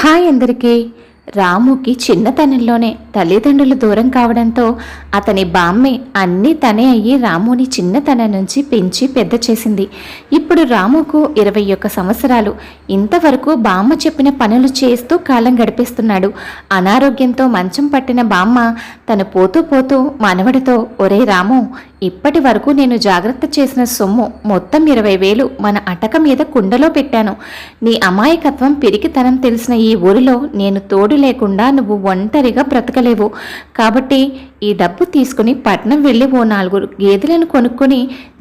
Hi అందరికీ. రాముకి చిన్నతనంలోనే తల్లిదండ్రులు దూరం కావడంతో అతని బామ్మే అన్నీ తనే అయ్యి రాముని చిన్నతనం నుంచి పెంచి పెద్ద చేసింది. ఇప్పుడు రాముకు 21 సంవత్సరాలు. ఇంతవరకు బామ్మ చెప్పిన పనులు చేస్తూ కాలం గడిపేస్తున్నాడు. అనారోగ్యంతో మంచం పట్టిన బామ్మ తను పోతూ పోతూ మనవడితో, ఒరే రాము, ఇప్పటి వరకు నేను జాగ్రత్త చేసిన సొమ్ము మొత్తం 20,000 మన అటక మీద కుండలో పెట్టాను. నీ అమాయకత్వం, పిరికితనం తెలిసిన ఈ ఊరిలో నేను తోడు లేకుండా నువ్వు ఒంటరిగా బ్రతకలేవు. కాబట్టి ఈ డబ్బు తీసుకుని పట్నం వెళ్ళి ఓ 4 గేదెలను కొనుక్కొని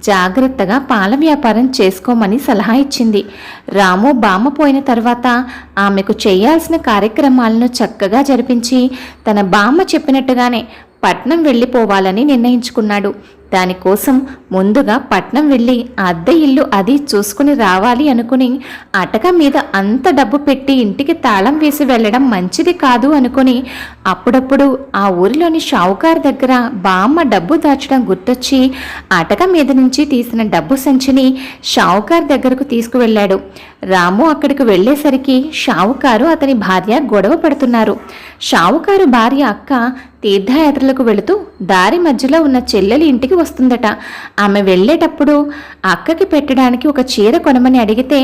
జాగ్రత్తగా పాల వ్యాపారం చేసుకోమని సలహా ఇచ్చింది. రాము బామ్మ పోయిన తర్వాత ఆమెకు చేయాల్సిన కార్యక్రమాలను చక్కగా జరిపించి తన బామ్మ చెప్పినట్టుగానే పట్నం వెళ్ళిపోవాలని నిర్ణయించుకున్నాడు. దానికోసం ముందుగా పట్నం వెళ్ళి అద్దె ఇల్లు అది చూసుకుని రావాలి అనుకుని అటక మీద అంత డబ్బు పెట్టి ఇంటికి తాళం వేసి వెళ్ళడం మంచిది కాదు అనుకుని అప్పుడప్పుడు ఆ ఊరిలోని షావుకారు దగ్గర బామ్మ డబ్బు దాచడం గుర్తొచ్చి అటక మీద నుంచి తీసిన డబ్బు సంచిని షావుకారు దగ్గరకు తీసుకువెళ్ళాడు. రాము అక్కడికి వెళ్ళేసరికి షావుకారు అతని భార్య గొడవ పడుతున్నారు. షావుకారు భార్య అక్క తీర్థయాత్రలకు వెళుతూ దారి మధ్యలో ఉన్న చెల్లెలి ఇంటికి వస్తుందట. ఆమె వెళ్ళేటప్పుడు అక్కకి పెట్టడానికి ఒక చీర కొనమని అడిగితే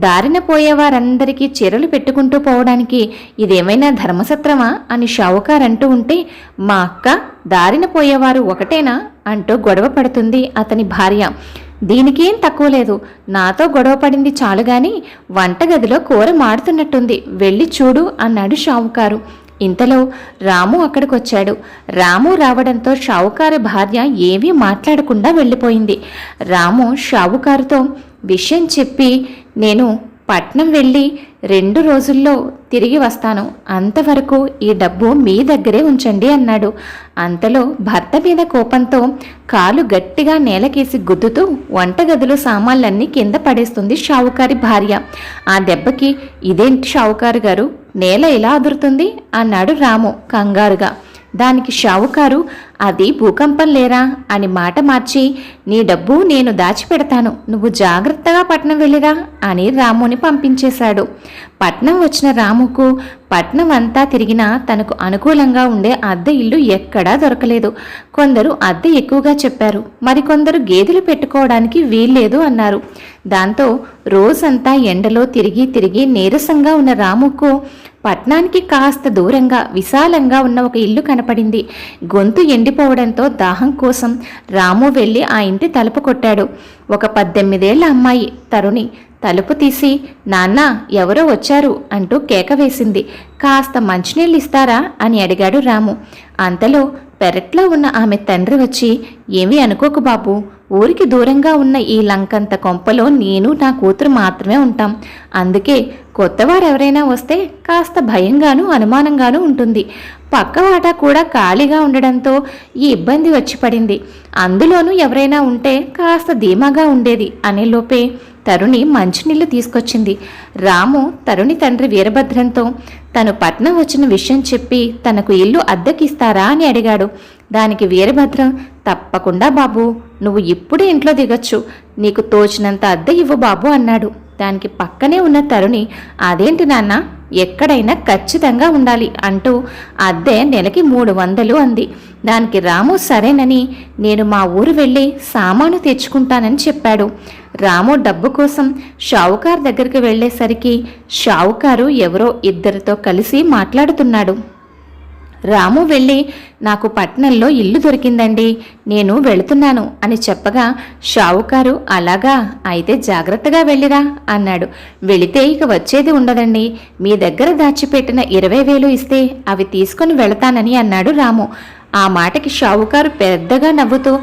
దారిన పోయేవారందరికీ చీరలు పెట్టుకుంటూ పోవడానికి ఇదేమైనా ధర్మసత్రమా అని షావుకారు అంటూ ఉంటే, మా అక్క దారిన పోయేవారు ఒకటేనా అంటూ గొడవ పడుతుంది అతని భార్య. దీనికేం తక్కువ లేదు, నాతో గొడవ పడింది చాలుగాని వంటగదిలో కూర మాడుతున్నట్టుంది, వెళ్ళి చూడు అన్నాడు షావుకారు. ఇంతలో రాము అక్కడికొచ్చాడు. రాము రావడంతో షావుకారు భార్య ఏమీ మాట్లాడకుండా వెళ్ళిపోయింది. రాము షావుకారుతో విషయం చెప్పి, నేను పట్నం వెళ్ళి 2 రోజుల్లో తిరిగి వస్తాను, అంతవరకు ఈ డబ్బు మీ దగ్గరే ఉంచండి అన్నాడు. అంతలో భర్త మీద కోపంతో కాలు గట్టిగా నేలకేసి గుద్దుతూ వంటగదిలో సామాన్లన్నీ కింద పడేస్తుంది షావుకారి భార్య. ఆ దెబ్బకి, ఇదేంటి షావుకారు గారు, నేల ఎలా అదురుతుంది అన్నాడు రాము కంగారుగా. దానికి షావుకారు, అది భూకంపం లేరా అని మాట మార్చి, నీ డబ్బు నేను దాచిపెడతాను, నువ్వు జాగ్రత్తగా పట్నం వెళ్ళిరా అని రాముని పంపించేశాడు. పట్నం వచ్చిన రాముకు పట్నం అంతా తిరిగినా తనకు అనుకూలంగా ఉండే అద్దె ఇల్లు ఎక్కడా దొరకలేదు. కొందరు అద్దె ఎక్కువగా చెప్పారు, మరికొందరు గేదెలు పెట్టుకోవడానికి వీల్లేదు అన్నారు. దాంతో రోజంతా ఎండలో తిరిగి తిరిగి నీరసంగా ఉన్న రాముకు పట్నానికి కాస్త దూరంగా విశాలంగా ఉన్న ఒక ఇల్లు కనపడింది. గొంతు ఎండిపోవడంతో దాహం కోసం రాము వెళ్ళి ఆ ఇంటి తలుపు కొట్టాడు. ఒక 18 ఏళ్ల అమ్మాయి తరుణి తలుపు తీసి, నాన్న, ఎవరో వచ్చారు అంటూ కేక వేసింది. కాస్త మంచినీళ్ళు ఇస్తారా అని అడిగాడు రాము. అంతలో పెరట్లో ఉన్న ఆమె తండ్రి వచ్చి, ఏమీ అనుకోకు బాబు, ఊరికి దూరంగా ఉన్న ఈ లంకంత కొంపలో నేను నా కూతురు మాత్రమే ఉంటాం. అందుకే కొత్తవారెవరైనా వస్తే కాస్త భయంగానూ అనుమానంగానూ ఉంటుంది. పక్కవాట కూడా ఖాళీగా ఉండడంతో ఈ ఇబ్బంది వచ్చి పడింది. అందులోనూ ఎవరైనా ఉంటే కాస్త ధీమాగా ఉండేది అనే లోపే తరుణి మంచినీళ్లు తీసుకొచ్చింది. రాము తరుణి తండ్రి వీరభద్రంతో తను పట్నం వచ్చిన విషయం చెప్పి తనకు ఇల్లు అద్దెకిస్తారా అని అడిగాడు. దానికి వీరభద్రం, తప్పకుండా బాబు, నువ్వు ఇప్పుడే ఇంట్లో దిగొచ్చు, నీకు తోచినంత అద్దె ఇవ్వు బాబు అన్నాడు. దానికి పక్కనే ఉన్న తరుణి, అదేంటి నాన్న, ఎక్కడైనా ఖచ్చితంగా ఉండాలి అంటూ అద్దె నెలకి 300 అంది. దానికి రాము సరేనని, నేను మా ఊరు వెళ్ళి సామాను తెచ్చుకుంటానని చెప్పాడు. రాము డబ్బు కోసం షావుకారు దగ్గరికి వెళ్ళేసరికి షావుకారు ఎవరో ఇద్దరితో కలిసి మాట్లాడుతున్నాడు. రాము వెళ్ళి, నాకు పట్నంలో ఇల్లు దొరికిందండి, నేను వెళుతున్నాను అని చెప్పగా షావుకారు, అలాగా, అయితే జాగ్రత్తగా వెళ్ళిరా అన్నాడు. వెళితే ఇక వచ్చేది ఉండదండి, మీ దగ్గర దాచిపెట్టిన 20,000 ఇస్తే అవి తీసుకొని వెళతానని అన్నాడు రాము. ఆ మాటకి షావుకారు పెద్దగా నవ్వుతూ,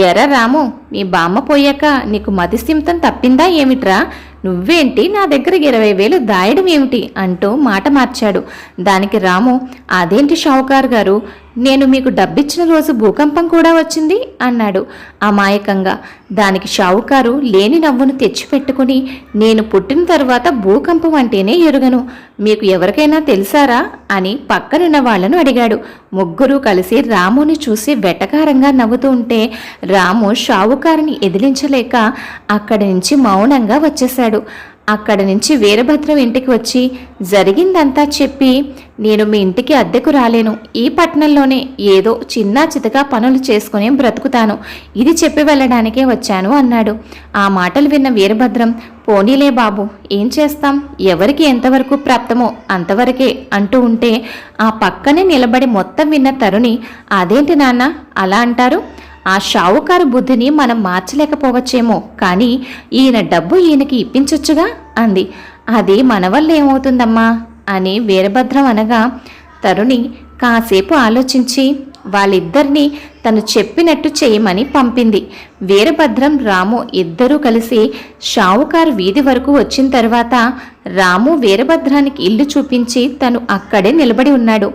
ఎరా రాము, మీ బామ్మ పోయాక నీకు మతిస్థిమితం తప్పిందా ఏమిట్రా, నువ్వేంటి నా దగ్గర 20,000 దాయడం ఏమిటి అంటూ మాట మార్చాడు. దానికి రాము, అదేంటి షావుకారు గారు, నేను మీకు డబ్బిచ్చిన రోజు భూకంపం కూడా వచ్చింది అన్నాడు అమాయకంగా. దానికి షావుకారు లేని నవ్వును తెచ్చిపెట్టుకుని, నేను పుట్టిన తర్వాత భూకంపం అంటేనే ఎరుగను, మీకు ఎవరికైనా తెలుసారా అని పక్కనున్న వాళ్లను అడిగాడు. ముగ్గురు కలిసి రాముని చూసి వెటకారంగా నవ్వుతూ ఉంటే రాము షావుకారుని ఎదిలించలేక అక్కడి నుంచి మౌనంగా వచ్చేశాడు. అక్కడి నుంచి వీరభద్రం ఇంటికి వచ్చి జరిగిందంతా చెప్పి, నేను మీ ఇంటికి అద్దెకు రాలేను, ఈ పట్టణంలోనే ఏదో చిన్న చితగా పనులు చేసుకుని బ్రతుకుతాను, ఇది చెప్పి వెళ్ళడానికే వచ్చాను అన్నాడు. ఆ మాటలు విన్న వీరభద్రం, పోనీలే బాబు, ఏం చేస్తాం, ఎవరికి ఎంతవరకు ప్రాప్తమో అంతవరకే అంటూ ఉంటే ఆ పక్కనే నిలబడి మొత్తం విన్న తరుణి, అదేంటి నాన్న అలా అంటారు, ఆ షావుకారు బుద్ధిని మనం మార్చలేకపోవచ్చేమో, కానీ ఈయన డబ్బు ఈయనకి ఇప్పించొచ్చుగా అంది. అది మన వల్ల ఏమవుతుందమ్మా అని వీరభద్రం అనగా తరుణి కాసేపు ఆలోచించి వాళ్ళిద్దరినీ తను చెప్పినట్టు చేయమని పంపింది. వీరభద్రం రాము ఇద్దరూ కలిసి షావుకారు వీధి వరకు వచ్చిన తర్వాత రాము వీరభద్రానికి ఇల్లు చూపించి తను అక్కడే నిలబడి ఉన్నాడు.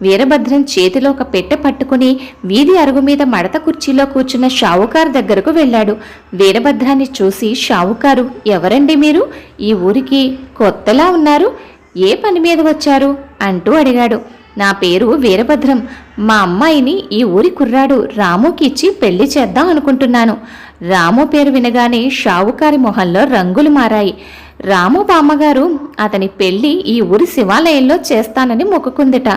వీరభద్రం చేతిలో ఒక పెట్టె పట్టుకుని వీధి అరుగు మీద మడత కుర్చీలో కూర్చున్న షావుకారు దగ్గరకు వెళ్ళాడు. వీరభద్రాన్ని చూసి షావుకారు, ఎవరండి మీరు, ఈ ఊరికి కొత్తలా ఉన్నారు, ఏ పని మీద వచ్చారు అంటూ అడిగాడు. నా పేరు వీరభద్రం, మా అమ్మాయిని ఈ ఊరి కుర్రాడు రాముకి ఇచ్చి పెళ్లి చేద్దాం అనుకుంటున్నాను. రాము పేరు వినగానే షావుకారి మొహంలో రంగులు మారాయి. రాము బామ్మగారు అతని పెళ్లి ఈ ఊరి శివాలయంలో చేస్తానని మొక్కుకుందిట.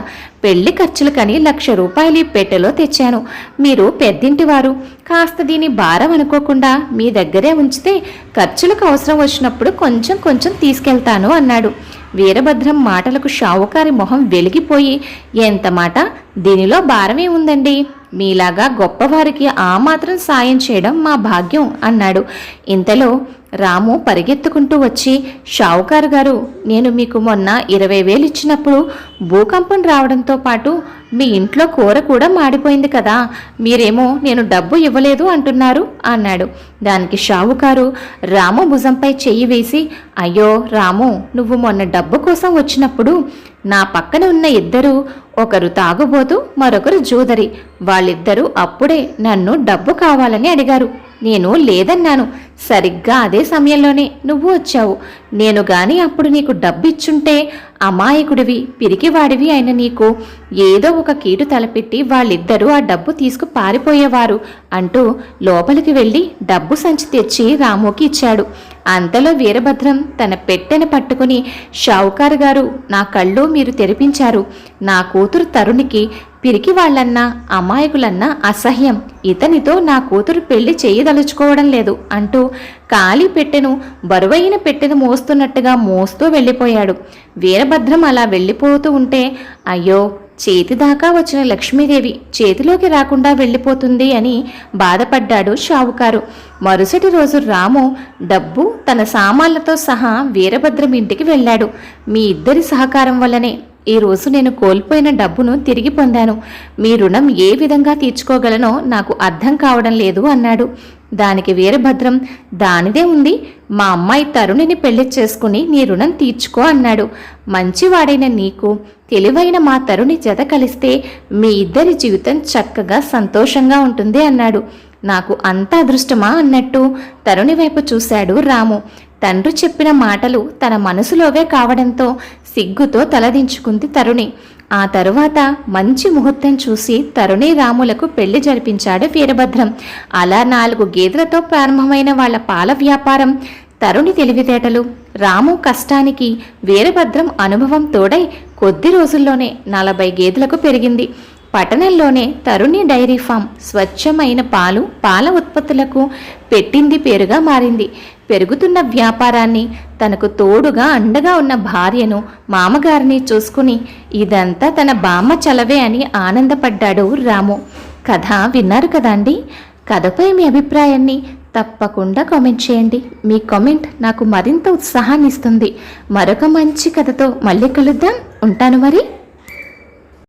పెళ్లి ఖర్చులకని 1,00,000 రూపాయలు ఈ పెట్టెలో తెచ్చాను. మీరు పెద్దింటివారు, కాస్త దీని భారం అనుకోకుండా మీ దగ్గరే ఉంచితే ఖర్చులకు అవసరం వచ్చినప్పుడు కొంచెం కొంచెం తీసుకెళ్తాను అన్నాడు. వీరభద్రం మాటలకు షావుకారి మొహం వెలిగిపోయి, ఎంత మాట, దీనిలో భారమే ఉందండి, మీలాగా గొప్పవారికి ఆ మాత్రం సాయం చేయడం మా భాగ్యం అన్నాడు. ఇంతలో రాము పరిగెత్తుకుంటూ వచ్చి, షావుకారు గారు, నేను మీకు మొన్న 20,000 ఇచ్చినప్పుడు భూకంపం రావడంతో పాటు మీ ఇంట్లో కూర కూడా మాడిపోయింది కదా, మీరేమో నేను డబ్బు ఇవ్వలేదు అంటున్నారు అన్నాడు. దానికి షావుకారు రాము భుజంపై చెయ్యి వేసి, అయ్యో రాము, నువ్వు మొన్న డబ్బు కోసం వచ్చినప్పుడు నా పక్కన ఉన్న ఇద్దరు, ఒకరు తాగుబోతూ మరొకరు జూదరి, వాళ్ళిద్దరూ అప్పుడే నన్ను డబ్బు కావాలని అడిగారు. నేను లేదన్నాను. సరిగ్గా అదే సమయంలోనే నువ్వు వచ్చావు. నేను గాని అప్పుడు నీకు డబ్బిచ్చుంటే అమాయకుడివి, పిరికివాడివి అయిన నీకు ఏదో ఒక కీడు తలపెట్టి వాళ్ళిద్దరూ ఆ డబ్బు తీసుకు పారిపోయేవారు అంటూ లోపలికి వెళ్ళి డబ్బు సంచి తెచ్చి రాముకి ఇచ్చాడు. అంతలో వీరభద్రం తన పెట్టెను పట్టుకుని, షావుకారు గారు, నా కళ్ళు మీరు తెరిపించారు. నా కూతురు తరుణికి పిరికి వాళ్ళన్నా అమాయకులన్నా అసహ్యం, ఇతనితో నా కూతురు పెళ్లి చేయదలుచుకోవడం లేదు అంటూ ఖాళీ పెట్టెను బరువైన పెట్టెను మోస్తున్నట్టుగా మోస్తూ వెళ్ళిపోయాడు. వీరభద్రం అలా వెళ్ళిపోతూ ఉంటే, అయ్యో, చేతిదాకా వచ్చిన లక్ష్మీదేవి చేతిలోకి రాకుండా వెళ్ళిపోతుంది అని బాధపడ్డాడు షావుకారు. మరుసటి రోజు రాము డబ్బు తన సామాన్లతో సహా వీరభద్రం ఇంటికి వెళ్ళాడు. మీ ఇద్దరి సహకారం వల్లనే ఈరోజు నేను కోల్పోయిన డబ్బును తిరిగి పొందాను. మీ రుణం ఏ విధంగా తీర్చుకోగలనో నాకు అర్థం కావడం లేదు అన్నాడు. దానికి వీరభద్రం, దానిదే ఉంది, మా అమ్మాయి తరుణిని పెళ్లి చేసుకుని నీ రుణం తీర్చుకో అన్నాడు. మంచివాడైన నీకు తెలివైన మా తరుణి జత కలిస్తే మీ ఇద్దరి జీవితం చక్కగా సంతోషంగా ఉంటుంది అన్నాడు. నాకు అంత అదృష్టమా అన్నట్టు తరుణి వైపు చూశాడు రాము. తండ్రి చెప్పిన మాటలు తన మనసులోవే కావడంతో సిగ్గుతో తలదించుకుంది తరుణి. ఆ తరువాత మంచి ముహూర్తం చూసి తరుణి రాములకు పెళ్లి జరిపించాడు వీరభద్రం. అలా 4 గేదెలతో ప్రారంభమైన వాళ్ల పాల వ్యాపారం, తరుణి తెలివితేటలు, రాము కష్టానికి వీరభద్రం అనుభవం తోడై కొద్ది రోజుల్లోనే 40 గేదెలకు పెరిగింది. పట్టణంలోనే తరుణి డైరీ ఫామ్ స్వచ్ఛమైన పాలు, పాల ఉత్పత్తులకు పెట్టింది పేరుగా మారింది. పెరుగుతున్న వ్యాపారాన్ని, తనకు తోడుగా అండగా ఉన్న భార్యను, మామగారిని చూసుకుని ఇదంతా తన బామ్మ చలవే అని ఆనందపడ్డాడు రాము. కథ విన్నారు కదండి. కథపై మీ అభిప్రాయాన్ని తప్పకుండా కామెంట్ చేయండి. మీ కామెంట్ నాకు మరింత ఉత్సాహాన్ని ఇస్తుంది. మరొక మంచి కథతో మళ్ళీ కలుద్దాం. ఉంటాను మరి.